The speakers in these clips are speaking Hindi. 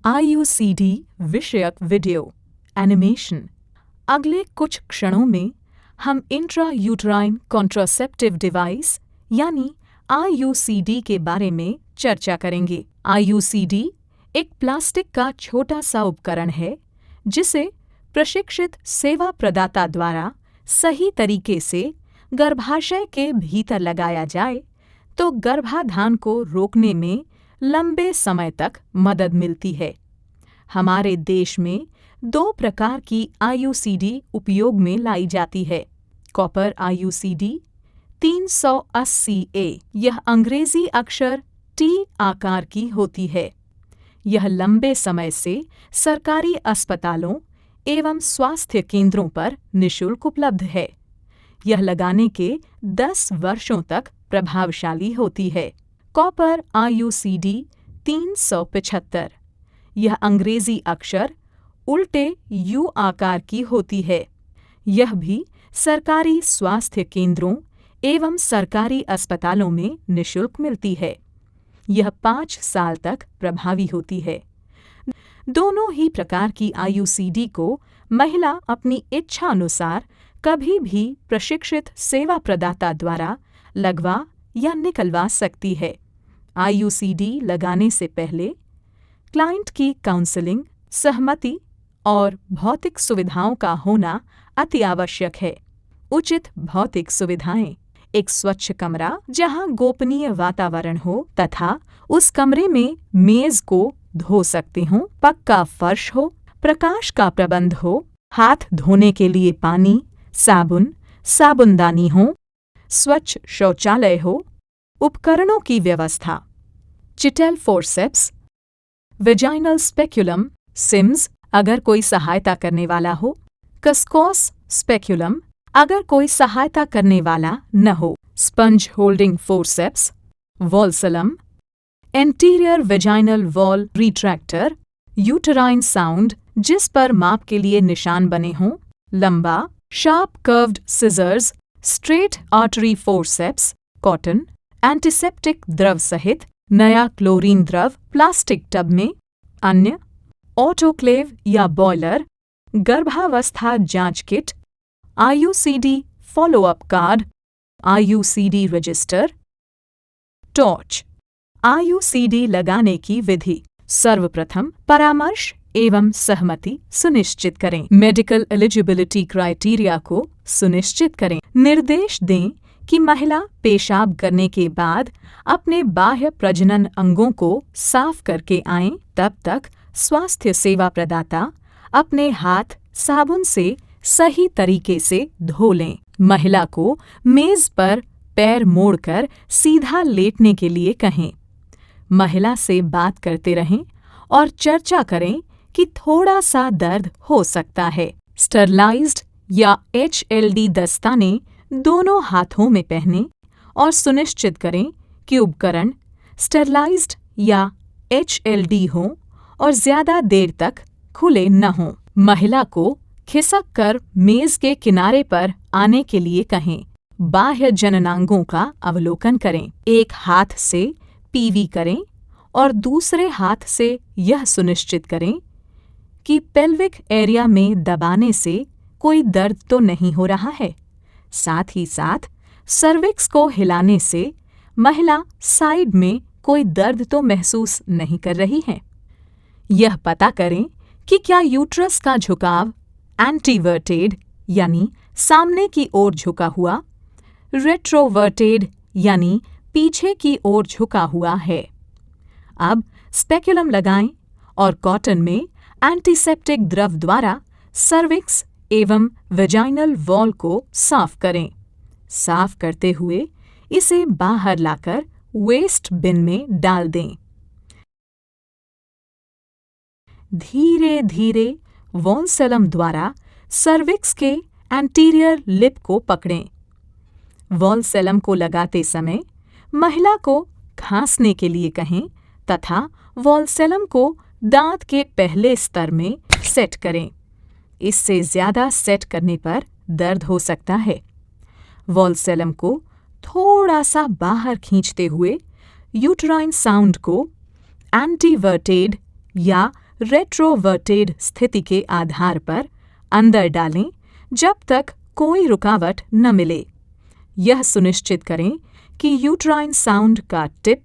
IUCD विषयक वीडियो एनिमेशन। अगले कुछ क्षणों में हम इंट्रा यूट्राइन कॉन्ट्रासेप्टिव डिवाइस यानी IUCD के बारे में चर्चा करेंगे। IUCD एक प्लास्टिक का छोटा सा उपकरण है जिसे प्रशिक्षित सेवा प्रदाता द्वारा सही तरीके से गर्भाशय के भीतर लगाया जाए तो गर्भाधान को रोकने में लंबे समय तक मदद मिलती है। हमारे देश में 2 प्रकार की IUCD उपयोग में लाई जाती है। कॉपर IUCD 380A, यह अंग्रेजी अक्षर T आकार की होती है। यह लंबे समय से सरकारी अस्पतालों एवं स्वास्थ्य केंद्रों पर निःशुल्क उपलब्ध है। यह लगाने के 10 वर्षों तक प्रभावशाली होती है। कॉपर IUCD 375, यह अंग्रेजी अक्षर उल्टे U आकार की होती है। यह भी सरकारी स्वास्थ्य केंद्रों एवं सरकारी अस्पतालों में निःशुल्क मिलती है। यह 5 साल तक प्रभावी होती है। दोनों ही प्रकार की IUCD को महिला अपनी इच्छा अनुसार कभी भी प्रशिक्षित सेवा प्रदाता द्वारा लगवा या निकलवा सकती है। IUCD लगाने से पहले क्लाइंट की काउंसलिंग, सहमति और भौतिक सुविधाओं का होना अति आवश्यक है। उचित भौतिक सुविधाएं: एक स्वच्छ कमरा जहां गोपनीय वातावरण हो तथा उस कमरे में मेज को धो सकते हो, पक्का फर्श हो, प्रकाश का प्रबंध हो, हाथ धोने के लिए पानी, साबुन, साबुनदानी हो, स्वच्छ शौचालय हो, उपकरणों की व्यवस्था, चिटेल फोर्सेप्स, वेजाइनल स्पेक्युलम, सिम्स अगर कोई सहायता करने वाला हो, कस्कोस स्पेक्युलम अगर कोई सहायता करने वाला न हो, sponge holding forceps, volsellum, anterior vaginal wall retractor, uterine sound जिस पर माप के लिए निशान बने हों, लंबा sharp curved scissors, straight artery forceps, cotton, antiseptic द्रव सहित नया क्लोरीन द्रव प्लास्टिक टब में, अन्य ऑटोक्लेव या बॉयलर, गर्भावस्था जांच kit, IUCD follow up card, IUCD register, torch. IUCD लगाने की विधि: सर्वप्रथम परामर्श एवं सहमति सुनिश्चित करें। मेडिकल एलिजिबिलिटी क्राइटेरिया को सुनिश्चित करें। निर्देश दें कि महिला पेशाब करने के बाद अपने बाह्य प्रजनन अंगों को साफ करके आएं। तब तक स्वास्थ्य सेवा प्रदाता अपने हाथ साबुन से सही तरीके से धो लें। महिला को मेज पर पैर मोड़कर सीधा लेटने के लिए कहें। महिला से बात करते रहें और चर्चा करें कि थोड़ा सा दर्द हो सकता है। स्टरलाइज्ड या HLD दस्ताने दोनों हाथों में पहनें और सुनिश्चित करें कि उपकरण स्टरलाइज्ड या HLD हों और ज़्यादा देर तक खुले न हों। महिला को खिसक कर मेज़ के किनारे पर आने के लिए कहें। बाह्य जननांगों का अवलोकन करें। एक हाथ से PV करें और दूसरे हाथ से यह सुनिश्चित करें कि पेल्विक एरिया में दबाने से कोई दर्द तो नहीं हो रहा है। साथ ही साथ सर्विक्स को हिलाने से महिला साइड में कोई दर्द तो महसूस नहीं कर रही है। यह पता करें कि क्या यूट्रस का झुकाव एंटीवर्टेड यानी सामने की ओर झुका हुआ, रेट्रोवर्टेड यानी पीछे की ओर झुका हुआ है। अब स्पेक्युलम लगाएं और कॉटन में एंटीसेप्टिक द्रव द्वारा सर्विक्स एवं वेजाइनल वॉल को साफ करें। साफ करते हुए इसे बाहर लाकर वेस्ट बिन में डाल दें। धीरे धीरे वॉल्सलम द्वारा सर्विक्स के एंटीरियर लिप को पकड़ें। वॉल्सलम को लगाते समय महिला को खांसने के लिए कहें तथा वॉल्सलम को दांत के पहले स्तर में सेट करें। इससे ज़्यादा सेट करने पर दर्द हो सकता है। वॉल्सलम को थोड़ा सा बाहर खींचते हुए यूट्राइन साउंड को एंटीवर्टेड या रेट्रोवर्टेड स्थिति के आधार पर अंदर डालें जब तक कोई रुकावट न मिले। यह सुनिश्चित करें कि यूट्राइन साउंड का टिप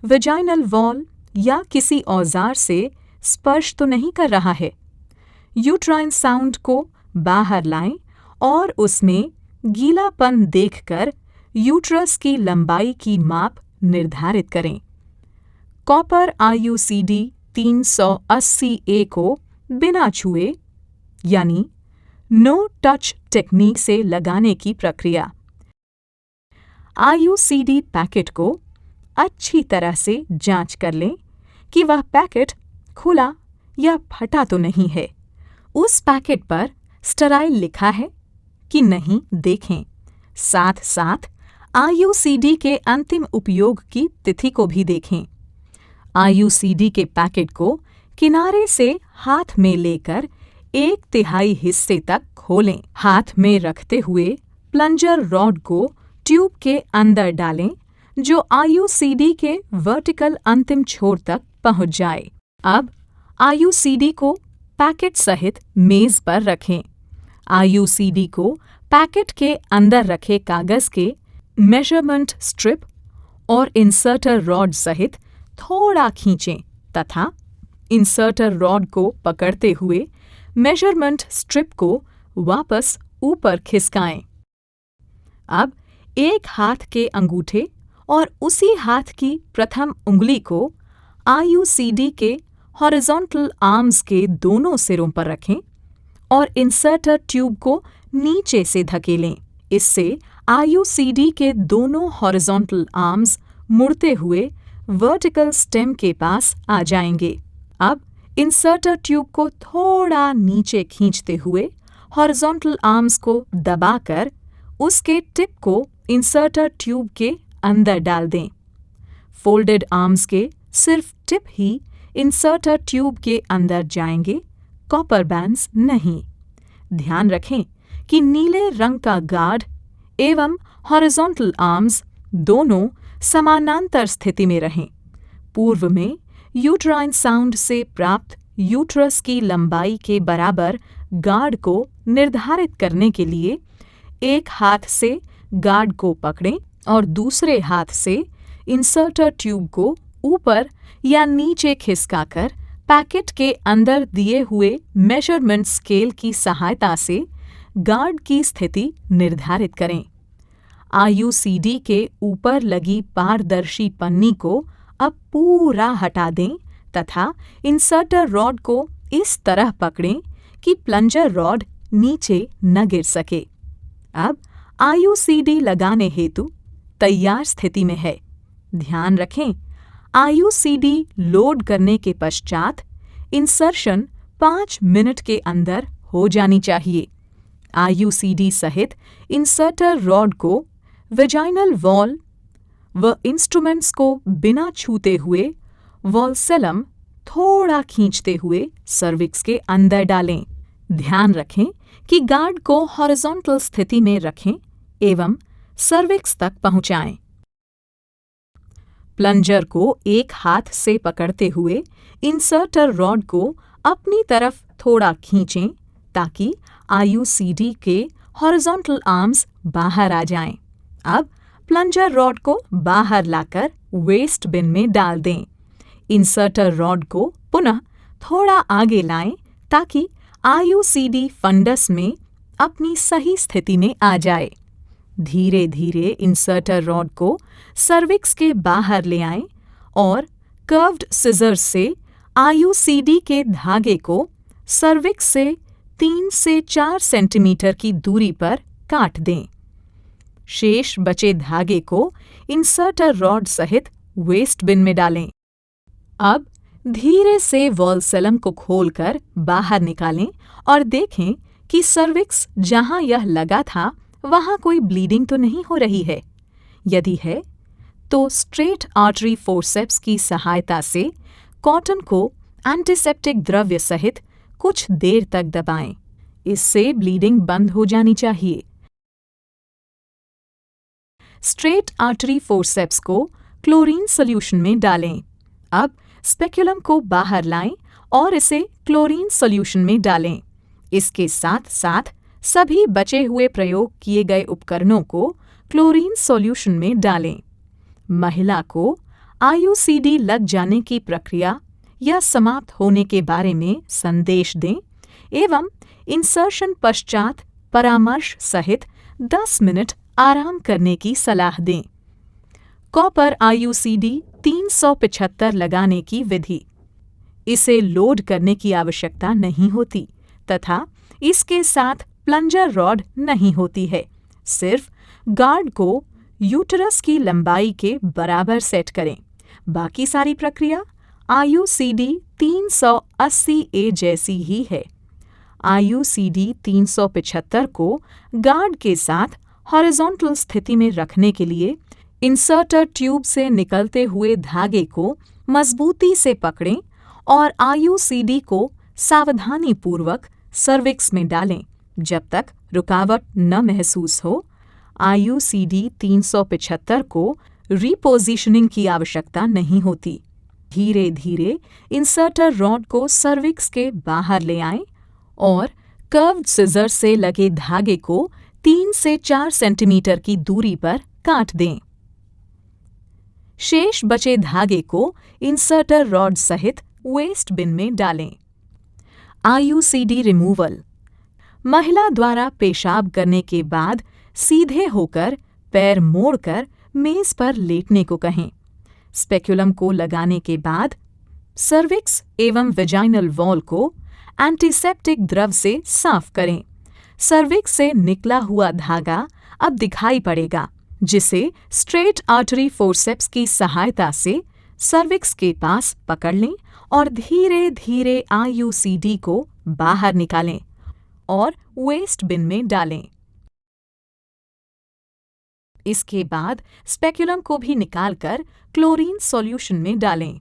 वेजाइनल वॉल या किसी औजार से स्पर्श तो नहीं कर रहा है। यूट्राइन साउंड को बाहर लाएं और उसमें गीलापन देखकर यूट्रस की लंबाई की माप निर्धारित करें। कॉपर IUCD 380A को बिना छुए यानी नो टच टेक्निक से लगाने की प्रक्रिया। IUCD पैकेट को अच्छी तरह से जांच कर लें कि वह पैकेट खुला या फटा तो नहीं है। उस पैकेट पर स्टेराइल लिखा है कि नहीं देखें। साथ साथ IUCD के अंतिम उपयोग की तिथि को भी देखें। IUCD के पैकेट को किनारे से हाथ में लेकर 1/3 हिस्से तक खोलें। हाथ में रखते हुए प्लंजर रॉड को ट्यूब के अंदर डालें जो IUCD के वर्टिकल अंतिम छोर तक पहुंच जाए। अब IUCD को पैकेट सहित मेज पर रखें। IUCD को पैकेट के अंदर रखे कागज के मेजरमेंट स्ट्रिप और इंसर्टर रॉड सहित थोड़ा खींचें तथा इंसर्टर रॉड को पकड़ते हुए मेजरमेंट स्ट्रिप को वापस ऊपर खिसकाएं। अब एक हाथ के अंगूठे और उसी हाथ की प्रथम उंगली को IUCD के हॉरिजॉन्टल आर्म्स के दोनों सिरों पर रखें और इंसर्टर ट्यूब को नीचे से धकेलें। इससे IUCD के दोनों हॉरिजॉन्टल आर्म्स मुड़ते हुए वर्टिकल स्टेम के पास आ जाएंगे। अब इंसर्टर ट्यूब को थोड़ा नीचे खींचते हुए हॉरिजॉन्टल आर्म्स को दबाकर उसके टिप को इंसर्टर ट्यूब के अंदर डाल दें। फोल्डेड आर्म्स के सिर्फ टिप ही इंसर्टर ट्यूब के अंदर जाएंगे, कॉपर बैंड्स नहीं। ध्यान रखें कि नीले रंग का गार्ड एवं हॉरिजॉन्टल आर्म्स दोनों समानांतर स्थिति में रहें। पूर्व में यूट्राइन साउंड से प्राप्त यूट्रस की लंबाई के बराबर गार्ड को निर्धारित करने के लिए एक हाथ से गार्ड को पकड़ें और दूसरे हाथ से इंसर्टर ट्यूब को ऊपर या नीचे खिसकाकर पैकेट के अंदर दिए हुए मेजरमेंट स्केल की सहायता से गार्ड की स्थिति निर्धारित करें। IUCD के ऊपर लगी पारदर्शी पन्नी को अब पूरा हटा दें तथा इंसर्टर रॉड को इस तरह पकड़ें कि प्लंजर रॉड नीचे न गिर सके। अब IUCD लगाने हेतु तैयार स्थिति में है। ध्यान रखें, IUCD लोड करने के पश्चात इंसर्शन 5 मिनट के अंदर हो जानी चाहिए। IUCD सहित इंसर्टर रॉड को वेजाइनल वॉल व इंस्ट्रूमेंट्स को बिना छूते हुए वॉल्सेलम थोड़ा खींचते हुए सर्विक्स के अंदर डालें। ध्यान रखें कि गार्ड को हॉरिजॉन्टल स्थिति में रखें एवं सर्विक्स तक पहुंचाएं। प्लंजर को एक हाथ से पकड़ते हुए इंसर्टर रॉड को अपनी तरफ थोड़ा खींचें ताकि IUCD के हॉरिजॉन्टल आर्म्स बाहर आ जाएं। अब प्लंजर रॉड को बाहर लाकर वेस्ट बिन में डाल दें। इंसर्टर रॉड को पुनः थोड़ा आगे लाएं ताकि IUCD फंडस में अपनी सही स्थिति में आ जाए। धीरे धीरे इंसर्टर रॉड को सर्विक्स के बाहर ले आएं और कर्व्ड सिजर्स से IUCD के धागे को सर्विक्स से 3 से 4 सेंटीमीटर की दूरी पर काट दें। शेष बचे धागे को इंसर्टर रॉड सहित वेस्ट बिन में डालें। अब धीरे से वॉल्सेलम को खोलकर बाहर निकालें और देखें कि सर्विक्स जहां यह लगा था वहां कोई ब्लीडिंग तो नहीं हो रही है। यदि है तो स्ट्रेट आर्टरी फोर्सेप्स की सहायता से कॉटन को एंटीसेप्टिक द्रव्य सहित कुछ देर तक दबाएं। इससे ब्लीडिंग बंद हो जानी चाहिए। स्ट्रेट आर्टरी फोर्सेप्स को क्लोरीन सॉल्यूशन में डालें। अब स्पेक्युलम को बाहर लाएं और इसे क्लोरीन सॉल्यूशन में डालें। इसके साथ साथ सभी बचे हुए प्रयोग किए गए उपकरणों को क्लोरीन सॉल्यूशन में डालें। महिला को IUCD लग जाने की प्रक्रिया या समाप्त होने के बारे में संदेश दें एवं इंसर्शन पश्चात परामर्श सहित 10 मिनट आराम करने की सलाह दें। कॉपर IUCD 375 लगाने की विधि। इसे लोड करने की आवश्यकता नहीं होती तथा इसके साथ प्लंजर रॉड नहीं होती है। सिर्फ गार्ड को यूटरस की लंबाई के बराबर सेट करें। बाकी सारी प्रक्रिया IUCD 380A जैसी ही है। IUCD 375 को गार्ड के साथ हॉरिजॉन्टल स्थिति में रखने के लिए इंसर्टर ट्यूब से निकलते हुए धागे को मजबूती से पकड़ें और IUCD को सावधानीपूर्वक सर्विक्स में डालें जब तक रुकावट न महसूस हो। IUCD 375 को रिपोजिशनिंग की आवश्यकता नहीं होती। धीरे धीरे इंसर्टर रॉड को सर्विक्स के बाहर ले आएं और कर्व्ड सिजर से लगे धागे को 3 से 4 सेंटीमीटर की दूरी पर काट दें। शेष बचे धागे को इंसर्टर रॉड सहित वेस्ट बिन में डालें। IUCD removal. महिला द्वारा पेशाब करने के बाद सीधे होकर पैर मोड़कर मेज पर लेटने को कहें। स्पेक्युलम को लगाने के बाद सर्विक्स एवं वेजाइनल वॉल को एंटीसेप्टिक द्रव से साफ करें। सर्विक्स से निकला हुआ धागा अब दिखाई पड़ेगा, जिसे स्ट्रेट आर्टरी फोर्सेप्स की सहायता से सर्विक्स के पास पकड़ लें और धीरे धीरे IUCD को बाहर निकालें और वेस्ट बिन में डालें। इसके बाद स्पेक्युलम को भी निकालकर क्लोरीन सॉल्यूशन में डालें।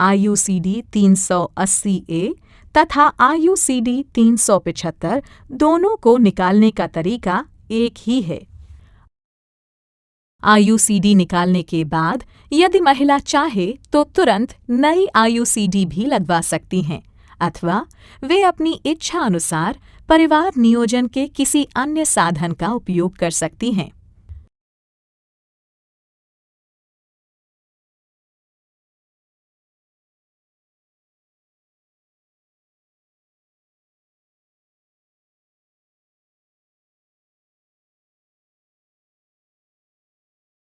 IUCD 380A तथा IUCD 375 दोनों को निकालने का तरीका एक ही है। IUCD निकालने के बाद यदि महिला चाहे तो तुरंत नई IUCD भी लगवा सकती हैं अथवा वे अपनी इच्छा अनुसार परिवार नियोजन के किसी अन्य साधन का उपयोग कर सकती हैं।